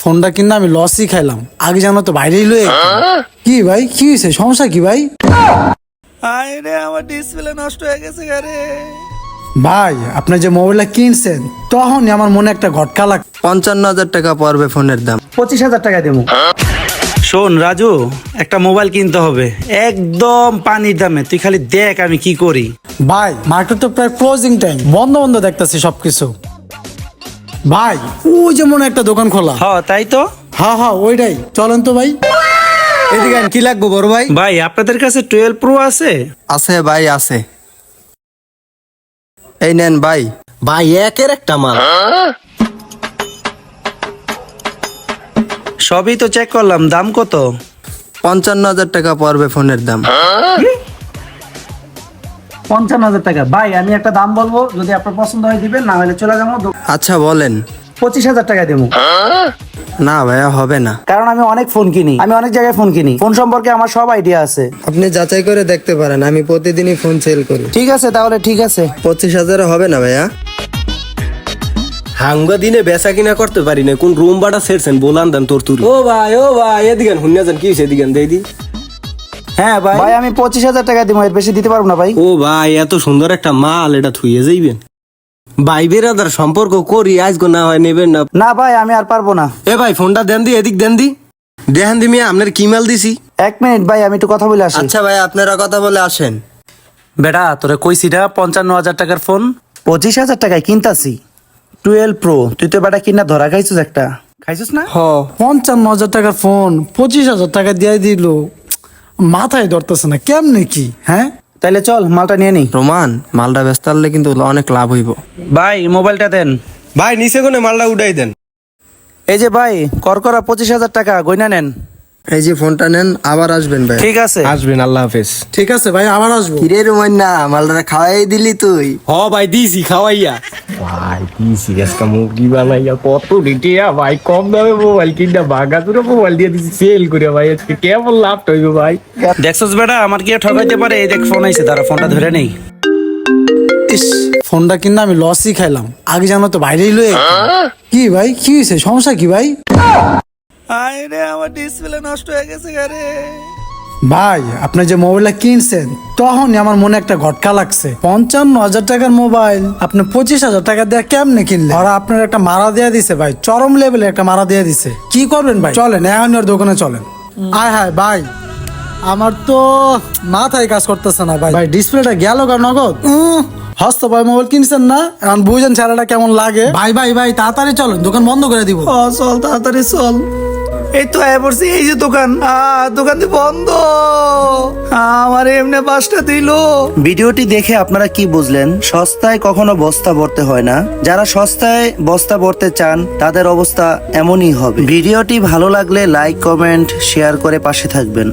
ফোনটা কিনা আমি লসই খাইলাম। আগে জানো তো বাইরেই লয়ে কি ভাই, কি হয়েছে, সমস্যা কি ভাই? আরে আমার ডিসপ্লে নষ্ট হয়ে গেছে গারে। ভাই আপনি যে মোবাইলটা কিনছেন তখনই আমার মনে একটা ঘটকা লাগ। 55,000 টাকা পড়বে ফোনের দাম। 25,000 টাকা দেবো। শোন রাজু, একটা মোবাইল কিনতে হবে একদম পানির দামে। তুই খালি দেখ আমি কি করি। ভাই মার্কেট তো প্রায় ক্লোজিং টাইম, বন্ধ বন্ধ দেখতেছি সবকিছু। ভাই ওই যে মনে একটা দোকান খোলা। হ তাই তো। হ্যাঁ হ্যাঁ ওইটাই, চলেন তো ভাই। এদিকে আন, কি লাগবে বড় ভাই? ভাই আপনাদের কাছে 12 প্রো আছে? আছে ভাই, আছে। এই নেন ভাই। ভাই একের একটা মাল। সবই তো চেক করলাম, দাম কত? 55,000 টাকা পড়বে ফোনের দাম। 55,000 টাকা। ভাই আমি একটা দাম বলবো, যদি আপনার পছন্দ হয় দিবেন, না হলে চলে যাবো। আচ্ছা বলেন। 25,000 টাকা দেবো। না ভাইয়া, হবে না। কারণ আমি অনেক ফোন কিনি, আমি অনেক জায়গায় ফোন কিনি, ফোন সম্পর্কে আমার সব আইডিয়া আছে। আপনি যাচাই করে দেখতে পারেন, আমি প্রতিদিনই ফোন সেল করি। ঠিক আছে তাহলে, ঠিক আছে। 25,000 হবে না ভাইয়া? হাঙ্গা দিনে বেচা কিনা করতে পারি না, কোন রুম ভাড়া ছেড়ছেন বলান দেন তোর তুরি। ও ভাই এদিকে হুন্না যান, কি হয়েছে এদিকে দেই দি। হ্যাঁ ভাই। ভাই আমি 25,000 টাকা দিব, এর বেশি দিতে পারবো না ভাই। ও ভাই এত সুন্দর একটা মাল, এটা থুইয়ে যাইবেন। ভাই বেরাদার সম্পর্ক করি, আজগো না হয় নেবেন না। না ভাই আমি আর পারবো না। এ ভাই ফোনটা দেন দি, এদিক দেন দি। দেখেন দি মিয়া, আপনার কি মাল দিছি। 1 মিনিট ভাই, আমি একটু কথা বলে আসি। আচ্ছা ভাই, আপনারা কথা বলে আসেন। বেটা তোরে কইছি না 55,000 টাকার ফোন। 25,000 টাকায় কিনতাছি 12 প্রো। তুই তো বেটা কিনা ধরা খাইছিস একটা, খাইছিস না? হ 55,000 টাকার ফোন 25,000 টাকা দিয়ে দিল, মাথায় ধরতেছে না কেমনে কি। হ্যাঁ তাইলে চল মালটা নিয়ে নি। রোমান, মালটা ব্যস্ত আনলে কিন্তু অনেক লাভ হইব। ভাই মোবাইলটা দেন। ভাই নিচে কোনে মালটা উঠাই দেন। এই যে ভাই করকরা 25,000 টাকা গয়না নেন। এই যে ফোনটা নেন, আবার আসবেন ভাই। ঠিক আছে। আসবেন, আল্লাহ হাফেজ। ঠিক আছে ভাই, আবার আসবো। কিরে রোমান, না মালটা খাওয়াই দিলি তুই? হ ভাই দিছি খাওয়াইয়া। ভাই দিছি আজকে মুরগি বানাইয়া, কত রেটিয়া ভাই, কম দামে মোবাইল কিনা বাগাতুরে মোবাইল দিয়ে দিছি সেল করে ভাই, আজকে কেমন লাভ হইব ভাই। দেখছস বেটা আমার কি আর ঠকাইতে পারে? এই দেখ ফোন আইছে, দাঁড়া ফোনটা ধরে নেই। ইস, ফোনটা কিনা আমি লসই খাইলাম। আগে জানো তো বাইরেই লয়ে কি ভাই, কি হয়েছে, সমস্যা কি ভাই? আরে আমার ডিসপ্লে নষ্ট হয়ে গেছে গারে। ভাই আপনি যে মোবাইলটা কিনছেন তখনই আমার মনে একটা ঘটকা লাগছে। 55,000 টাকার মোবাইল আপনি 25,000 টাকা দিয়ে কেমনে কিনলেন? আর আপনার একটা মারা দেয়া দিছে ভাই, চরম লেভেলে একটা মারা দেয়া দিছে। কি করবেন ভাই, চলেন এখন ওর দোকানে চলেন। আয় হায় ভাই, আমার তো মাথায় কাজ করতেছে না ভাই। ভাই ডিসপ্লেটা গেল গা নগদ। হস্ত ভাই মোবাইল কিনছেন না, এখন বুঝেন ছেলেটা কেমন লাগে। ভাই ভাই ভাই তাড়াতাড়ি চলেন, দোকান বন্ধ করে দিব। চল তাড়াতাড়ি চল। এই তো আয় পড়ছি, এই যে দোকান। দোকান বন্ধ। আমার এমনি বাসটা দিল। ভিডিওটি দেখে আপনারা কি বুঝলেন? সস্তায় কখনো বস্তা ভরতে হয় না। যারা সস্তায় বস্তা ভরতে চান তাদের অবস্থা এমনই হবে। ভিডিওটি ভালো লাগলে লাইক, কমেন্ট, শেয়ার করে পাশে থাকবেন।